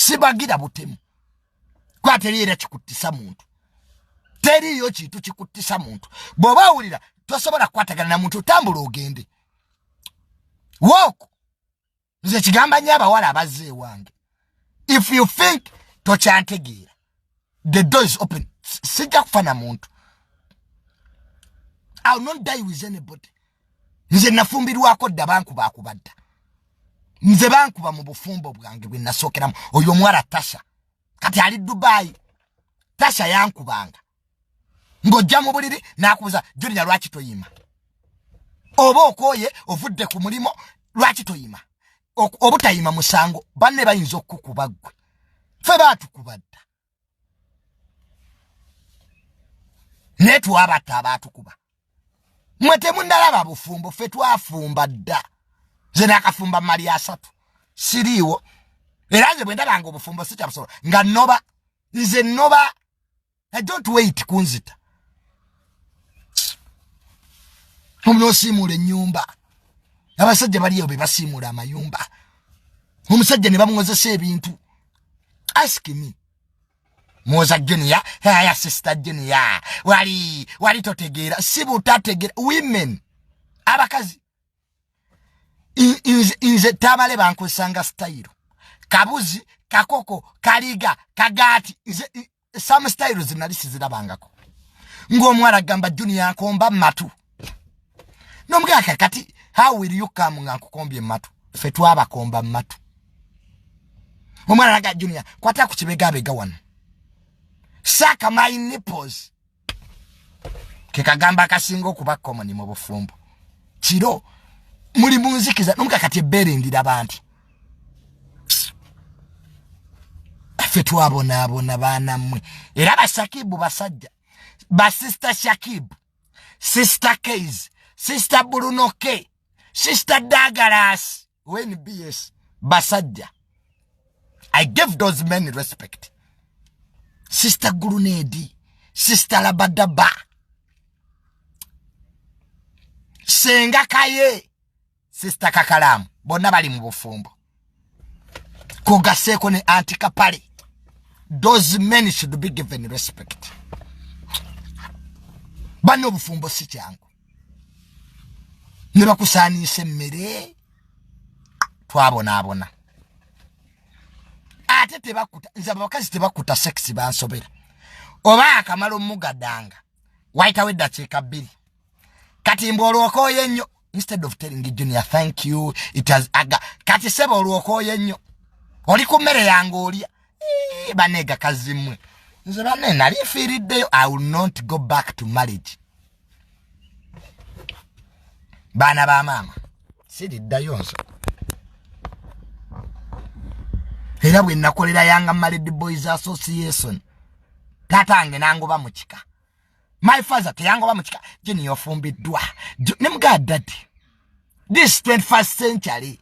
sibagira butemu kwa teriera kikuttisa muntu teriyo kintu kikuttisa muntu bwoba awulira tosobola kukwatagana na muntu tambula ogende walk nze kigamba nnyo abawala abazze ewange if you think tokyantegeera the door is open sijja kufa na muntu I'll not die with anybody nze nafumbirwako dda bankuba akubadda nze bankuba mu bufumbo bwange bwe nasookeramu oyo mwala Tasha kati ali Dubai Tasha yankubanga ngojja mu buliri nakubuza Junior lwaki toyima oba okoye ovudde ku mulimo lwaki toyima obutayima musango banne bayinza okukuba ggwe fe baatukubadda netwabata abatukuba mwete mundalaba bufumbo fe twafumba dda ze nakafumba mali 3 siriwo era nze bwe ndabanga obufumbo sikyabusolo nga noba nze noba I don't wait kunzita Omuno simula ennyumba abasajja baliyo be basimula amayumba omusajja ne bamwozesa ebintu ask me Moza Junior ya sister Junior wali totegeera sibutategeera women abakazi inze Tamale bankusanga style kabuzi kakoko kaliga kagati some styles zinalisi zirabangako ng'omwala gamba Junior akomba matu nomugaka kati how will you come nkukombye matu fe twabakomba matu omwala naga Junior kwata ku kibegabega wano saka my nipples kekagamba kasingo kuba common mu bufumbo kiro muli munzikiza nomugaka kati eberindira abantu fe twabona bana mmwe era basakibu basajja ba sister Shakib sister Case Sister Brunoke, Sister Dagaras, when BS Basajja. I give those men respect. Sister Gurunedi, Sister Labadaba, Senga Kaye, Sister Kakalam, Bonabali Mubufumbo, Kogaseko ne Antikapari. Those men should be given respect. Bano bufumbo si kyangu. Niba kusaanise mmere twabona ate tebakuta nze abakazi tebakuta sexy bansobera oba akamalo mugadanga waita wedda cheka 2 kati mbolwoko yenyo instead of telling Junior thank you it has aga kati sebo olwoko yenyo oli ku mmere yange olya banega kazimwe nze banne nali firiddeyo I will not go back to marriage bana ba mama sidi dayonso era bwe nakolera Young Married Boys Association tatange nangoba mukika my father teyangoba mukika Junior ofumbiddwa ne muga daddy this 21st century